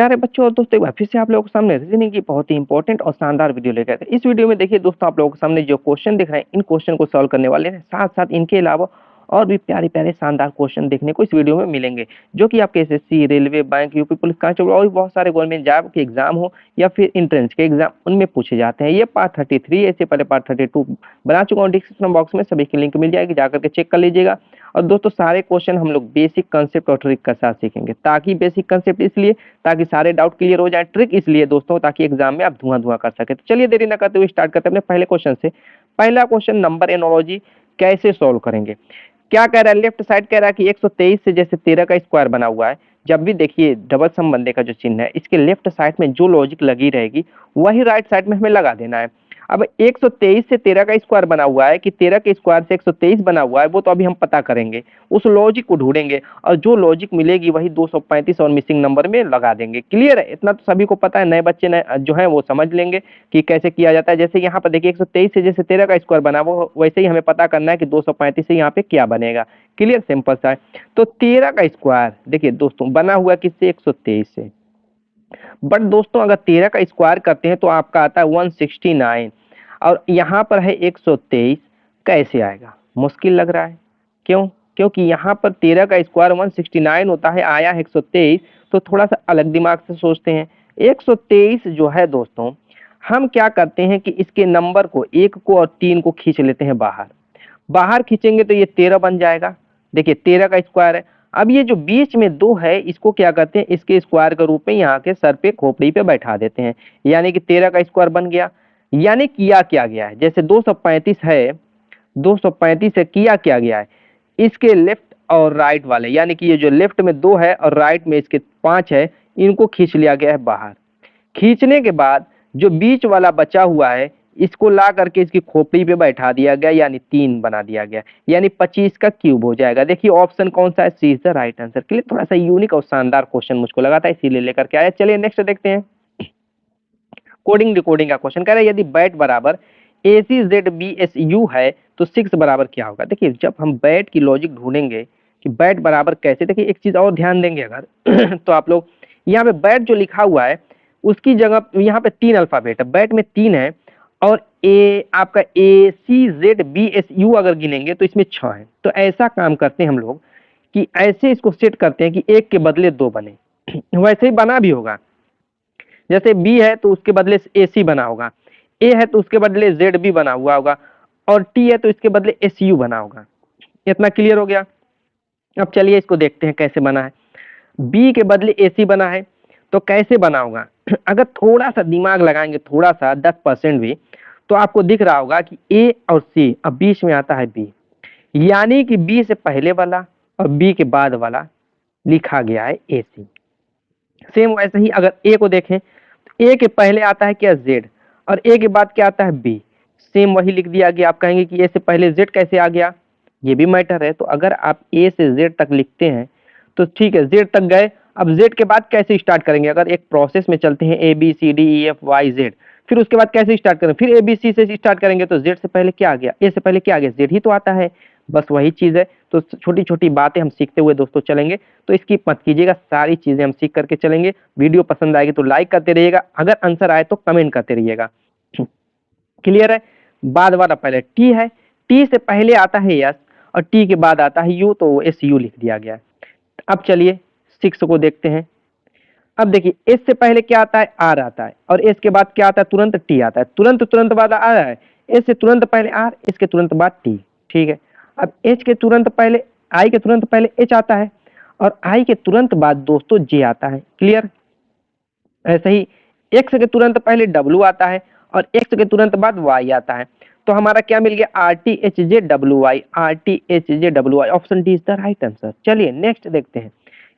प्यारे बच्चों और दोस्तों, एक बार फिर से आप लोगों के सामने रीजनिंग की बहुत ही इंपॉर्टेंट और शानदार वीडियो लेकर आए थे। इस वीडियो में देखिए दोस्तों, आप लोगों के सामने जो क्वेश्चन दिख रहे हैं, इन क्वेश्चन को सॉल्व करने वाले हैं। साथ साथ इनके अलावा और भी प्यारे प्यारे शानदार क्वेश्चन देखने को इस वीडियो में मिलेंगे, जो कि आपके SSC, railway, bank, UP police constable और भी बहुत सारे गवर्नमेंट जॉब के एग्जाम हो या फिर एंट्रेंस के एग्जाम, उनमें पूछे जाते हैं। ये पार्ट 33 ऐसे पहले पार्ट 32 बना चुका हूँ। डिस्क्रिप्शन बॉक्स में सभी की लिंक मिल जाएगी, जाकर के चेक कर लीजिएगा। और दोस्तों, सारे क्वेश्चन हम लोग बेसिक कंसेप्ट और ट्रिक के साथ सीखेंगे। ताकि बेसिक कंसेप्ट इसलिए ताकि सारे डाउट क्लियर हो जाए, ट्रिक इसलिए दोस्तों ताकि एग्जाम में आप धुआं धुआं कर सके। तो चलिए देरी न करते हुए स्टार्ट करते हैं अपने पहले क्वेश्चन से। पहला क्वेश्चन, नंबर एनोलॉजी कैसे सॉल्व करेंगे। क्या कह रहा है, लेफ्ट साइड कह रहा है कि 123 से जैसे 13 का स्क्वायर बना हुआ है। जब भी देखिए डबल सम बनने का जो चिन्ह है, इसके लेफ्ट साइड में जो लॉजिक लगी रहेगी वही राइट साइड में हमें लगा देना है। अब 123 से 13 का स्क्वायर बना हुआ है कि 13 के स्क्वायर से 123 बना हुआ है, वो तो अभी हम पता करेंगे। उस लॉजिक को ढूंढेंगे और जो लॉजिक मिलेगी वही 235 और मिसिंग नंबर में लगा देंगे। क्लियर है, इतना तो सभी को पता है। नए बच्चे नए जो है वो समझ लेंगे कि कैसे किया जाता है। जैसे यहाँ पर देखिए 123 से जैसे 13 का स्क्वायर बना, वो वैसे ही हमें पता करना है कि 235 से यहाँ पे क्या बनेगा। क्लियर, सिंपल सा है। तो 13 का स्क्वायर देखिए दोस्तों बना हुआ किससे, 123 से। बट दोस्तों अगर 13 का स्क्वायर करते हैं तो आपका आता है 169 और यहाँ पर है 123। कैसे आएगा, मुश्किल लग रहा है। क्यों? क्योंकि यहाँ पर 13 का स्क्वायर 169 होता है, आया है 123। तो थोड़ा सा अलग दिमाग से सोचते हैं। 123 जो है दोस्तों, हम क्या करते हैं कि इसके नंबर को, 1 को और 3 को खींच लेते हैं बाहर। बाहर खींचेंगे तो ये 13 बन जाएगा। देखिए 13 का स्क्वायर है। अब ये जो बीच में 2 है, इसको क्या करते हैं, इसके स्क्वायर के रूप में यहाँ के सर पे खोपड़ी पे बैठा देते हैं। यानी कि 13 का स्क्वायर बन गया। यानी किया क्या गया है, जैसे 235 है, 235 है, किया क्या गया है, इसके लेफ्ट और राइट वाले, यानी कि ये जो लेफ्ट में 2 है और राइट में इसके 5 है, इनको खींच लिया गया है बाहर। खींचने के बाद जो बीच वाला बचा हुआ है, इसको ला करके इसकी खोपड़ी पे बैठा दिया गया, यानी 3 बना दिया गया। यानी 25 का क्यूब हो जाएगा। देखिए ऑप्शन कौन सा है, सी इज द राइट आंसर। के लिए थोड़ा सा यूनिक और शानदार क्वेश्चन मुझको लगा था, इसीलिए लेकर के आया। चलिए नेक्स्ट देखते हैं। कोडिंग डिकोडिंग का क्वेश्चन कह रहा है, यदि बैट बराबर ACZBSU है तो 6 बराबर क्या होगा। देखिए जब हम बैट की लॉजिक ढूंढेंगे कि बैट बराबर कैसे, देखिए एक चीज और ध्यान देंगे अगर तो आप लोग यहाँ पे बैट जो लिखा हुआ है उसकी जगह यहाँ पे 3 अल्फाबेट है, बैट में 3 है और ए आपका ACZBSU अगर गिनेंगे तो इसमें 6 है। तो ऐसा काम करते हैं हम लोग कि ऐसे इसको सेट करते हैं कि 1 के बदले 2 बने। वैसे ही बना भी होगा, जैसे बी है तो उसके बदले AC बना होगा, ए है तो उसके बदले ZB बना हुआ होगा और टी है तो इसके बदले SU बना होगा। इतना क्लियर हो गया। अब चलिए इसको देखते हैं कैसे बना है। बी के बदले AC बना है तो कैसे बना होगा अगर थोड़ा सा दिमाग लगाएंगे, थोड़ा सा 10% भी, तो आपको दिख रहा होगा कि A और C, अब बीच में आता है B, यानी कि B से पहले वाला और B के बाद वाला लिखा गया है AC। सेम वैसे ही अगर A को देखें तो A के पहले आता है क्या, Z, और A के बाद क्या आता है B। सेम वही लिख दिया गया। आप कहेंगे कि A से पहले Z कैसे आ गया, ये भी मैटर है। तो अगर आप A से Z तक लिखते हैं तो ठीक है, Z तक गए। अब Z के बाद कैसे स्टार्ट करेंगे, अगर एक प्रोसेस में चलते हैं ABCDEFYZ, फिर उसके बाद कैसे स्टार्ट करें, फिर ABC से स्टार्ट करेंगे तो Z से पहले क्या आ गया, A से पहले क्या आ गया, Z ही तो आता है। बस वही चीज है। तो छोटी छोटी बातें हम सीखते हुए दोस्तों चलेंगे, तो स्किप मत कीजिएगा, सारी चीजें हम सीख करके चलेंगे। वीडियो पसंद आएगी तो लाइक करते रहिएगा, अगर आंसर आए तो कमेंट करते रहिएगा। क्लियर है। बाद वाला पहले टी है, टी से पहले आता है यस और टी के बाद आता है यू, तो SU लिख दिया गया है। अब चलिए 6 को देखते हैं। अब देखिए एस से पहले क्या आता है, आर आता है, और एस के बाद क्या आता है, तुरंत टी आता है। तुरंत तुरंत बाद आ रहा है, एस से तुरंत पहले आर, एस के तुरंत बाद टी। ठीक है। अब एच के तुरंत पहले, आई के तुरंत पहले एच आता है और आई के तुरंत बाद दोस्तों जे आता है। क्लियर। ऐसे ही एक्स के तुरंत पहले डब्ल्यू आता है और एक्स के तुरंत बाद वाई आता है। तो हमारा क्या मिल गया, RTHJWI, RTHJWI। Option D is the right answer. चलिए नेक्स्ट देखते हैं।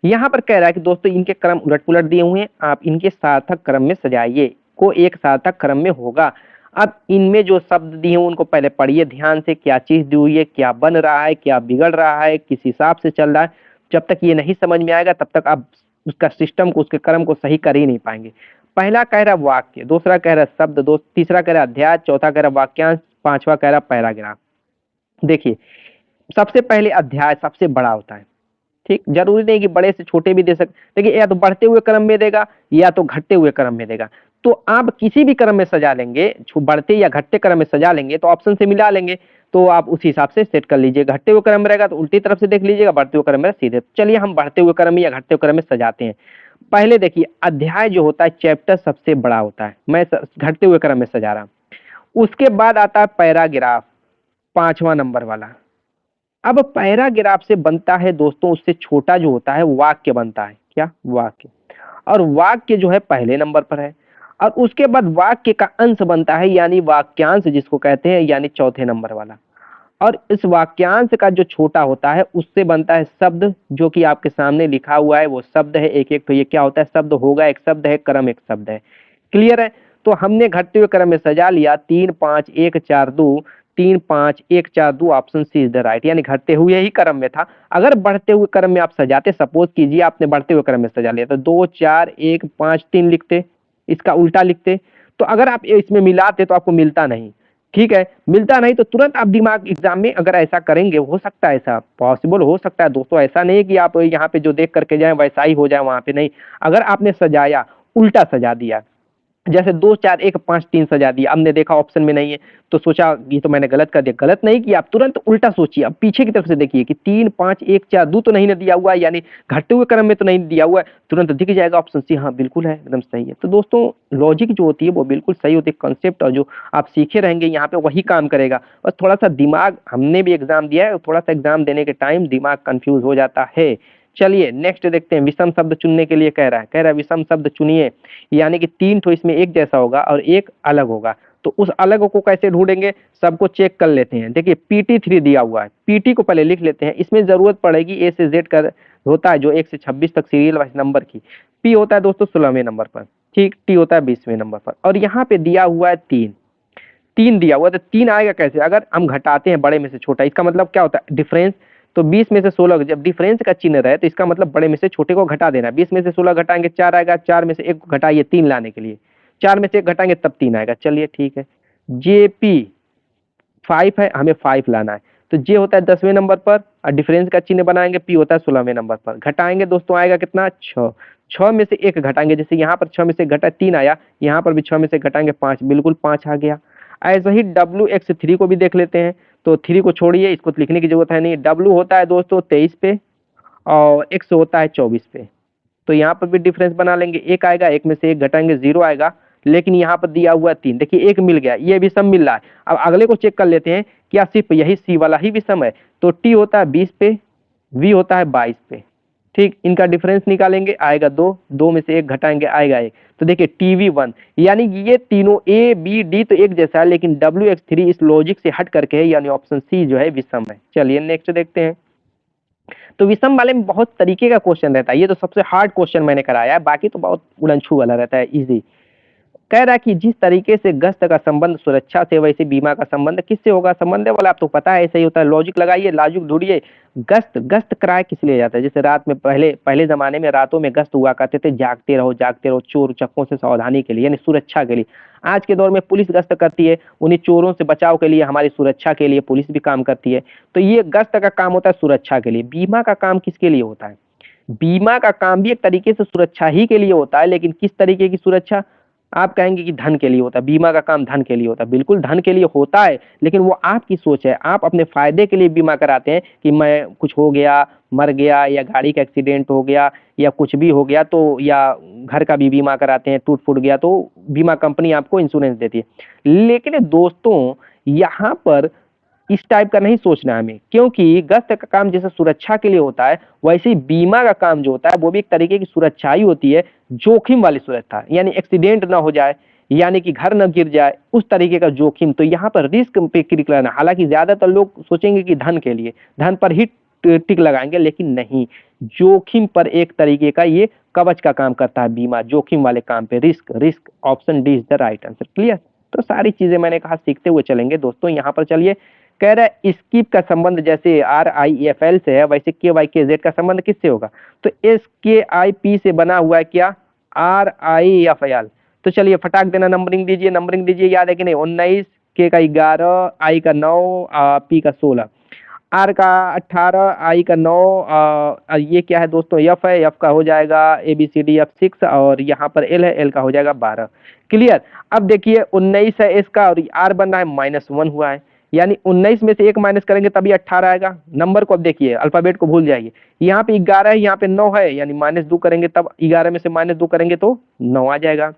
यहाँ पर कह रहा है कि दोस्तों इनके क्रम उलट पुलट दिए हुए हैं, आप इनके सार्थक क्रम में सजाइए, को एक सार्थक क्रम में होगा। अब इनमें जो शब्द दिए हैं उनको पहले पढ़िए ध्यान से, क्या चीज दी हुई है, क्या बन रहा है, क्या बिगड़ रहा है, किस हिसाब से चल रहा है। जब तक ये नहीं समझ में आएगा तब तक आप उसका सिस्टम को, उसके क्रम को सही कर ही नहीं पाएंगे। पहला कह रहा वाक्य, दूसरा कह रहा शब्द, तीसरा कह रहा अध्याय, चौथा कह रहा वाक्यांश, पांचवा कह रहा पैराग्राफ। देखिए सबसे पहले अध्याय सबसे बड़ा होता है, ठीक, जरूरी नहीं कि बड़े से छोटे भी दे सकते, देखिए या तो बढ़ते हुए क्रम में देगा या तो घटते हुए क्रम में देगा। तो आप किसी भी क्रम में सजा लेंगे, बढ़ते या घटते क्रम में सजा लेंगे तो ऑप्शन से मिला लेंगे, तो आप उसी हिसाब से सेट कर लीजिए। घटते हुए क्रम में रहेगा तो उल्टी तरफ से देख लीजिएगा, बढ़ते हुए क्रम में सीधे। चलिए हम बढ़ते हुए क्रम में या घटते हुए क्रम में सजाते हैं। पहले देखिए, अध्याय जो होता है, चैप्टर सबसे बड़ा होता है, मैं घटते हुए क्रम में सजा रहा हूं। उसके बाद आता है पैराग्राफ, 5वां नंबर वाला। अब पैराग्राफ से बनता है दोस्तों, उससे छोटा जो होता है वाक्य बनता है। क्या? वाक्य। और वाक्य जो है पहले नंबर पर है। और उसके बाद वाक्य का अंश बनता है, यानी वाक्यांश जिसको कहते हैं, यानी चौथे नंबर वाला। और इस वाक्यांश का जो छोटा होता है उससे बनता है शब्द, जो कि आपके सामने लिखा हुआ है वो शब्द है। एक एक तो ये क्या होता है, शब्द होगा, एक शब्द है, क्रम एक शब्द है। क्लियर है? तो हमने घटते हुए क्रम में सजा लिया, 3 5 1 4 2, 3 5 1 4 2, option C is the right, यानी घटते हुए ही क्रम में था। अगर बढ़ते हुए क्रम में आप सजाते, सपोज कीजिए आपने बढ़ते हुए क्रम में सजा लिया, तो 2 4 1 5 3 लिखते, इसका उल्टा लिखते, तो अगर आप इसमें मिलाते तो आपको मिलता नहीं। ठीक है, मिलता नहीं तो तुरंत आप दिमाग एग्जाम में अगर ऐसा करेंगे, हो सकता है, ऐसा पॉसिबल हो सकता है दोस्तों। ऐसा नहीं है कि आप यहाँ पे जो देख करके जाए वैसा ही हो जाए, वहां पे नहीं। अगर आपने सजाया, उल्टा सजा दिया, जैसे 2 4 1 5 3 सजा दिया, हमने देखा ऑप्शन में नहीं है तो सोचा ये तो मैंने गलत कर दिया। गलत नहीं किया, आप तुरंत उल्टा सोचिए, अब पीछे की तरफ से देखिए कि 3 5 1 4 2 तो नहीं ना दिया हुआ है, यानी घटते हुए क्रम में तो नहीं दिया हुआ है, तुरंत दिख जाएगा ऑप्शन सी, हाँ बिल्कुल है, एकदम सही है। तो दोस्तों लॉजिक जो होती है वो बिल्कुल सही होती है, कंसेप्ट, और जो आप सीखे रहेंगे यहाँ पे वही काम करेगा। बस थोड़ा सा दिमाग, हमने भी एग्जाम दिया है, थोड़ा सा एग्जाम देने के टाइम दिमाग कंफ्यूज हो जाता है। चलिए नेक्स्ट देखते हैं, विषम शब्द चुनने के लिए कह रहा है, विषम शब्द चुनिए, यानी कि 3 ठो इसमें एक जैसा होगा और एक अलग होगा। तो उस अलग को कैसे ढूंढेंगे, सबको चेक कर लेते हैं। देखिए PT3 दिया हुआ है, PT को पहले लिख लेते हैं, इसमें जरूरत पड़ेगी A से Z का होता है, जो 1 से 26 तक सीरियल वाइज नंबर की। P होता है दोस्तों 16वें नंबर पर, ठीक, T होता है 20वें नंबर पर, और यहाँ पे दिया हुआ है 3, 3 दिया हुआ है, तो 3 आएगा कैसे, अगर हम घटाते हैं बड़े में से छोटा, इसका मतलब क्या होता है, डिफरेंस। तो 20 में से 16, जब डिफरेंस का चिन्ह रहे तो इसका मतलब बड़े में से छोटे को घटा देना। 20 में से 16 घटाएंगे 4 आएगा, 4 में से 1 को घटाइए 3 लाने के लिए, 4 में से 1 घटाएंगे तब 3 आएगा। चलिए ठीक है, JP 5 है, हमें 5 लाना है, तो J होता है 10वें नंबर पर और डिफरेंस का चिन्ह बनाएंगे, P होता है 16वें नंबर पर। घटाएंगे दोस्तों, आएगा कितना, 6, 6 में से 1 घटाएंगे, जैसे यहाँ पर 6 में से घटा 3 आया, यहाँ पर भी 6 में से घटाएंगे 5, बिल्कुल 5 आ गया। ऐसे ही WX3 को भी देख लेते हैं, तो 3 को छोड़िए, इसको लिखने की जरूरत है नहीं। W होता है दोस्तों 23 पे और X होता है 24 पे, तो यहाँ पर भी डिफरेंस बना लेंगे, 1 आएगा, 1 में से 1 घटाएंगे 0 आएगा, लेकिन यहाँ पर दिया हुआ 3, देखिए 1 मिल गया, ये विषम मिल रहा है। अब अगले को चेक कर लेते हैं, क्या सिर्फ यही C वाला ही विषम है, तो T होता है 20 पे, V होता है 22 पे, ठीक, इनका डिफरेंस निकालेंगे, आएगा 2, 2 में से 1 घटाएंगे आएगा 1, तो देखिए TV1, यानी ये तीनों A B D तो एक जैसा है, लेकिन WX3 इस लॉजिक से हट करके है, यानी ऑप्शन सी जो है विषम है। चलिए नेक्स्ट देखते हैं। तो विषम वाले में बहुत तरीके का क्वेश्चन रहता है, ये तो सबसे हार्ड क्वेश्चन मैंने कराया है, बाकी तो बहुत उड़नछू वाला रहता है, इजी। कह रहा है कि जिस तरीके से गश्त का संबंध सुरक्षा से, वैसे बीमा का संबंध किससे होगा, संबंध वाला आप तो पता है, ऐसा ही होता है, लॉजिक लगाइए, लॉजिक ढूंढिए। गश्त, गश्त कराए किस लिए जाता है, जैसे रात में, पहले जमाने में रातों में गश्त हुआ करते थे, जागते रहो जागते रहो, चोर चक्कों से सावधानी के लिए, यानी सुरक्षा के लिए। आज के दौर में पुलिस गश्त करती है, उन्हीं चोरों से बचाव के लिए, हमारी सुरक्षा के लिए पुलिस भी काम करती है। तो ये गश्त का काम होता है सुरक्षा के लिए। बीमा का काम किसके लिए होता है, बीमा का काम भी एक तरीके से सुरक्षा ही के लिए होता है, लेकिन किस तरीके की सुरक्षा, आप कहेंगे कि धन के लिए होता है, बीमा का काम धन के लिए होता है, बिल्कुल धन के लिए होता है, लेकिन वो आपकी सोच है, आप अपने फायदे के लिए बीमा कराते हैं कि मैं कुछ हो गया, मर गया, या गाड़ी का एक्सीडेंट हो गया, या कुछ भी हो गया, तो या घर का भी बीमा कराते हैं, टूट फूट गया तो बीमा कंपनी आपको इंश्योरेंस देती है। लेकिन दोस्तों यहाँ पर इस टाइप का नहीं सोचना हमें, क्योंकि गश्त का काम जैसे सुरक्षा के लिए होता है, वैसे ही बीमा का काम जो होता है वो भी एक तरीके की सुरक्षा ही होती है, जोखिम वाली सुरक्षा, यानी एक्सीडेंट ना हो जाए, यानी कि घर न गिर जाए, उस तरीके का जोखिम। तो यहाँ पर रिस्क पे क्लिक लगाना, हालांकि ज्यादातर लोग सोचेंगे कि धन के लिए, धन पर ही टिक लगाएंगे, लेकिन नहीं, जोखिम पर एक तरीके का ये कवच का काम करता है बीमा, जोखिम वाले काम पे risk, risk, option D is the right answer. Clear? तो सारी चीजें मैंने कहा सीखते हुए चलेंगे दोस्तों। यहाँ पर चलिए, कह रहा है स्कीप का संबंध जैसे RIFL से है, वैसे KYKZ का संबंध किससे होगा, तो SKIP से बना हुआ है क्या, RIFL। तो चलिए फटाक देना, नंबरिंग दीजिए, नंबरिंग दीजिए, याद है कि नहीं, 19, K का 11, I का 9, P का 16। आर का 18, आई का 9, ये क्या है दोस्तों, एफ है, एफ का हो जाएगा A B C D F 6, और यहाँ पर एल है, एल का हो जाएगा 12। क्लियर। अब देखिए 19 है इसका, और आर बन रहा है -1 हुआ है, यानी 19 में से एक माइनस करेंगे तभी 18 आएगा। नंबर को अब देखिए, अल्फाबेट को भूल जाइए। यहाँ पे 11 है, यहाँ पे 9 है, यानी -2 करेंगे तब 11 में से -2 करेंगे तो 9 आ जाएगा।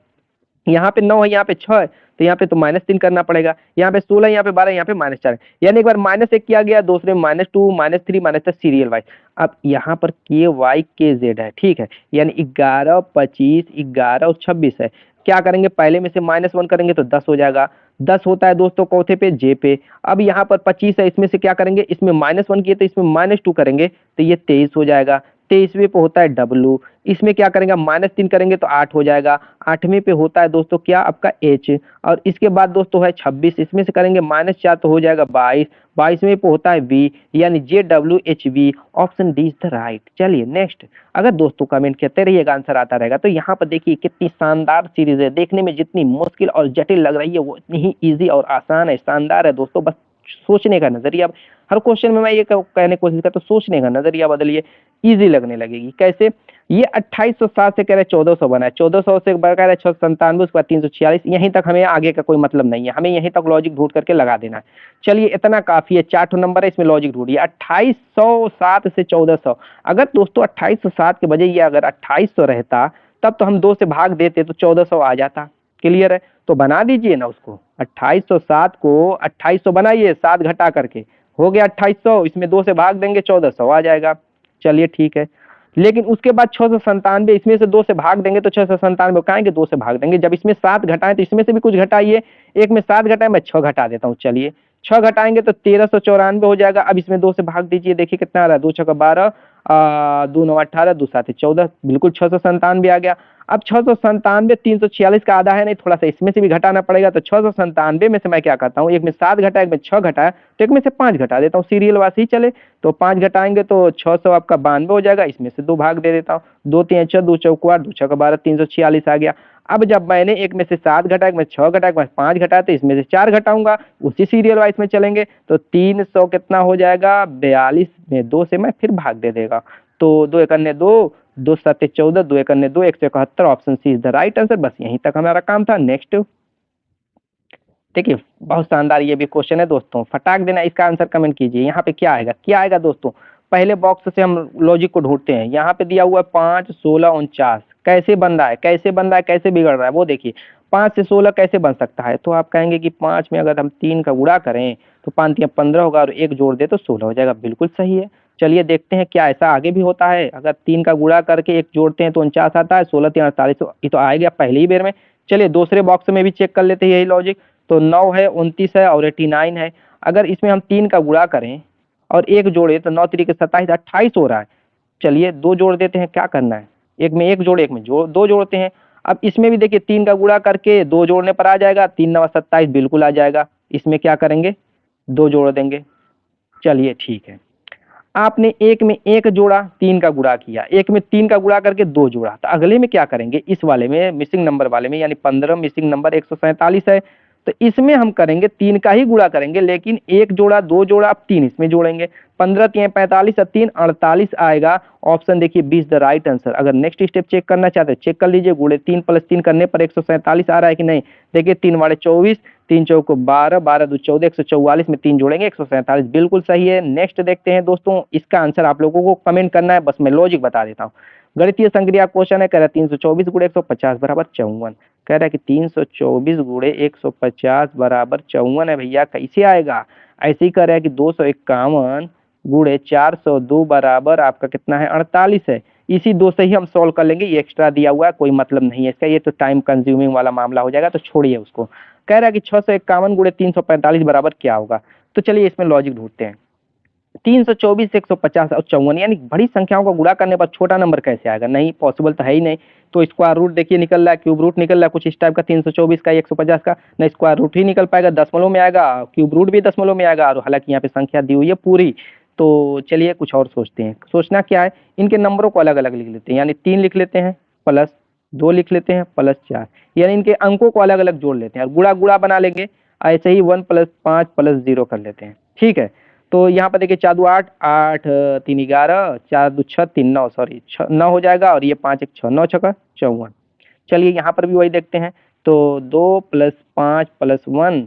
यहाँ पे 9 है, यहाँ पे 6 है, तो यहाँ पे तो -3 करना पड़ेगा। यहाँ पे 16, यहाँ पे 12, यहाँ पे -4, यानी एक बार -1 किया गया, दूसरे में -2, -3, -10 सीरियल वाइज। अब यहाँ पर के वाई के जेड है, ठीक है, यानी 11, 25, 11 और 26 है। क्या करेंगे, पहले में से -1 करेंगे तो 10 हो जाएगा। 10 होता है दोस्तों कौथे पे, जे पे। अब यहाँ पर 25 है, इसमें से क्या करेंगे, इसमें -1 किए तो इसमें -2 करेंगे तो ये 23 हो जाएगा। 23वें पे होता है डब्लू, इसमें क्या करेंगे, -3 करेंगे तो 8 हो जाएगा। 8वें पे होता है दोस्तों क्या, आपका एच। और इसके बाद दोस्तों है 26, इसमें से करेंगे -4 तो हो जाएगा 22। 22वें पे होता है वी, यानी JWHV। Option D is the right. चलिए नेक्स्ट। अगर दोस्तों कमेंट करते रहिएगा, आंसर आता रहेगा। तो यहाँ पर देखिए कितनी शानदार सीरीज है, देखने में जितनी मुश्किल और जटिल लग रही है वो इतनी ही ईजी और आसान है, शानदार है दोस्तों। बस सोचने का नजरिया, हर क्वेश्चन में मैं ये कहने की कोशिश करता हूँ, सोचने का नजरिया बदलिए, इजी लगने लगेगी। कैसे, ये 2807 से कह रहे 1400 बना है, 1400 से कह रहे 697, उसके बाद 346, यहीं तक हमें आगे का कोई मतलब नहीं है, हमें यहीं तक लॉजिक ढूंढ करके लगा देना है। चलिए इतना काफी है, 4 नंबर है, इसमें लॉजिक ढूंढिए। 2807 से 1400, अगर दोस्तों 2807 के बजाय ये अगर 2800 रहता तब तो हम 2 से भाग देते तो 1400 आ जाता। क्लियर है, तो बना दीजिए ना उसको, 2807 को 2800 बनाइए, 7 घटा करके हो गया 2800, इसमें 2 से भाग देंगे 1400 आ जाएगा। चलिए ठीक है, लेकिन उसके बाद 697, इसमें से 2 से भाग देंगे तो 697 कहेंगे, 2 से भाग देंगे। जब इसमें 7 घटाएं तो इसमें से भी कुछ घटाइए, एक में 7 घटाएं, मैं 6 घटा देता हूँ। चलिए 6 घटाएंगे तो 1394 हो जाएगा। अब इसमें 2 से भाग दीजिए, देखिए कितना आ रहा है, 2 6 12, 2 9 18, 2 7 14, बिल्कुल 697 आ गया। अब 697 346 का आधा है, नहीं थोड़ा सा इसमें से भी घटाना पड़ेगा, तो 697 में से मैं क्या करता हूँ, एक में 7 घटा, एक में 6 घटाया, तो एक में से 5 घटा देता हूँ, सीरियल वाइज ही चले। तो 5 घटाएंगे तो 600 आपका 92 हो जाएगा, इसमें से 2 भाग दे देता हूँ, 2 3 6, 2 चौक 8, 2 6 12, 346 आ गया। अब जब मैंने एक में से 7 घटाया, एक में 6 घटाया, एक में 5 घटाया, तो इसमें से 4 घटाऊंगा, उसी सीरियल वाइज में चलेंगे, तो 300 कितना हो जाएगा, 42 में 2 से मैं फिर भाग दे देगा। तो 2 एकन्ने 2, 2 7 14, 2 एकन्ने 2, 171, option C is the right answer. बस यहीं तक हमारा काम था। नेक्स्ट देखिए, बहुत शानदार ये भी क्वेश्चन है दोस्तों, फटाक देना इसका आंसर कमेंट कीजिए। यहाँ पे क्या आएगा, क्या आएगा दोस्तों, पहले बॉक्स से हम लॉजिक को ढूंढते हैं। यहाँ पे दिया हुआ है 5 16 49, कैसे बन रहा है, कैसे बन रहा है, कैसे बिगड़ रहा है, वो देखिए। 5 से 16 कैसे बन सकता है, तो आप कहेंगे कि 5 में अगर हम 3 का गुणा करें तो 5 या 15 होगा, और 1 जोड़ दे तो 16 हो जाएगा, बिल्कुल सही है। चलिए देखते हैं क्या ऐसा आगे भी होता है, अगर 3 का गुणा करके 1 जोड़ते हैं तो 49 आता है, 16 3 48, ये तो आ गया पहले ही बेर में। चलिए दूसरे बॉक्स में भी चेक कर लेते हैं यही लॉजिक। तो 9 है, 29 है और 89 है। अगर इसमें हम 3 का गुणा करें और 1 जोड़े तो 9 3 27, 28 हो रहा है। चलिए 2 जोड़ देते हैं, क्या करना है, एक में 1 जोड़े, एक में 2 जोड़ते हैं। अब इसमें भी देखिए 3 का गुणा करके 2 जोड़ने पर आ जाएगा, 3 9 27 बिल्कुल आ जाएगा। इसमें क्या करेंगे, 2 जोड़ देंगे। चलिए ठीक है, आपने एक में 1 जोड़ा, 3 का गुणा किया, एक में 3 का गुणा करके 2 जोड़ा, तो अगले में क्या करेंगे, इस वाले में मिसिंग नंबर वाले में, यानी 15 मिसिंग नंबर 147 है, तो इसमें हम करेंगे 3 का ही गुणा करेंगे, लेकिन 1 जोड़ा 2 जोड़ा, अब 3 इसमें जोड़ेंगे। 15 3 45 और 3 48 आएगा। ऑप्शन देखिए 20 द राइट आंसर। अगर नेक्स्ट स्टेप चेक करना चाहते हैं चेक कर लीजिए, गुणे 3 + 3 करने पर 147 आ रहा है कि नहीं। देखिए 3 वाड़े 24, 3 चौक 12, 12 2 14, 144 में 3 जोड़ेंगे 147, बिल्कुल सही है। नेक्स्ट देखते हैं दोस्तों, इसका आंसर आप लोगों को कमेंट करना है, बस मैं लॉजिक बता देता हूँ। गणितीय संक्रिया क्वेश्चन है, कह रहा है 324 गुणे 150 बराबर 54। कह रहा है कि 324 गुणे 150 बराबर 54 है भैया, कैसे आएगा। ऐसे ही कह रहा है कि 251 गुणे 402 बराबर आपका कितना है, 48 है। इसी 2 से ही हम सॉल्व कर लेंगे, ये एक्स्ट्रा दिया हुआ है, कोई मतलब नहीं है इसका, ये तो टाइम कंज्यूमिंग वाला मामला हो जाएगा, तो छोड़िए उसको। कह रहा है कि 651 गुणे 345 बराबर क्या होगा। तो चलिए इसमें लॉजिक ढूंढते हैं। 324 150 और 54, यानी बड़ी संख्याओं को गुणा करने पर छोटा नंबर कैसे आएगा, नहीं पॉसिबल तो है ही नहीं। तो स्क्वायर रूट देखिए निकल रहा है, क्यूब रूट निकल रहा है कुछ इस टाइप का, 324 का 150 का, ना स्क्वायर रूट ही निकल पाएगा, दशमलव में आएगा, क्यूब रूट भी दशमलव में आएगा, और हालांकि यहाँ पे संख्या दी हुई है पूरी। तो चलिए कुछ और सोचते हैं, सोचना क्या है, इनके नंबरों को अलग अलग लिख लेते हैं, यानी 3 लिख लेते हैं, +2 लिख लेते हैं, +4, यानी इनके अंकों को अलग अलग जोड़ लेते हैं, और गुणा गुणा बना लेंगे। ऐसे ही 1 + 5 + 0 कर लेते हैं, ठीक है। तो यहाँ पर देखिए 4 2 8, 8 3 11, 4 2 6 3 9, सॉरी 9 हो जाएगा, और ये 5 1 6, 9 छक्का 54। चलिए यहाँ पर भी वही देखते हैं। तो 2 + 5 + 1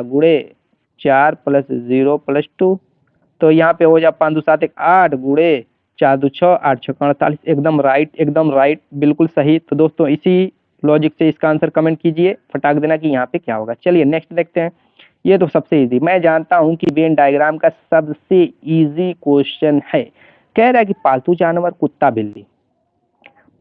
गुणे 4 + 0 + 2, तो यहाँ पे हो जाए 5 2 7 1 8 गुणे 4 2 6, 8 6 48। एकदम राइट, बिल्कुल सही। तो दोस्तों इसी लॉजिक से इसका आंसर कमेंट कीजिए, फटाक देना कि यहाँ पे क्या होगा। चलिए नेक्स्ट देखते हैं। ये तो सबसे इजी, मैं जानता हूँ कि वेन डायग्राम का सबसे इजी क्वेश्चन है। कह रहा है कि पालतू जानवर कुत्ता बिल्ली,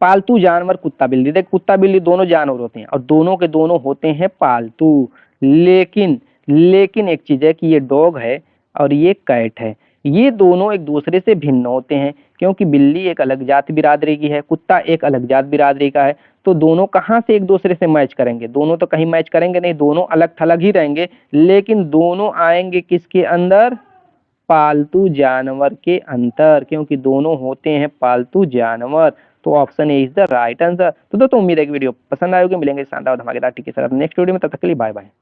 पालतू जानवर कुत्ता बिल्ली, देख कुत्ता बिल्ली दोनों जानवर होते हैं और दोनों के दोनों होते हैं पालतू। लेकिन लेकिन एक चीज है कि ये डॉग है और ये कैट है, ये दोनों एक दूसरे से भिन्न होते हैं, क्योंकि बिल्ली एक अलग जात बिरादरी की है, कुत्ता एक अलग जात बिरादरी का है। तो दोनों कहाँ से एक दूसरे से मैच करेंगे? दोनों तो कहीं मैच करेंगे नहीं, दोनों अलग थलग ही रहेंगे। लेकिन दोनों आएंगे किसके अंदर? पालतू जानवर के अंतर, क्योंकि दोनों होते हैं पालतू जानवर। तो option A is the right answer. तो दोस्तों उम्मीद है कि वीडियो पसंद आएगी। मिलेंगे शानदार धमाकेदार टिके साथ नेक्स्ट वीडियो में, तब तक के लिए बाय बाय।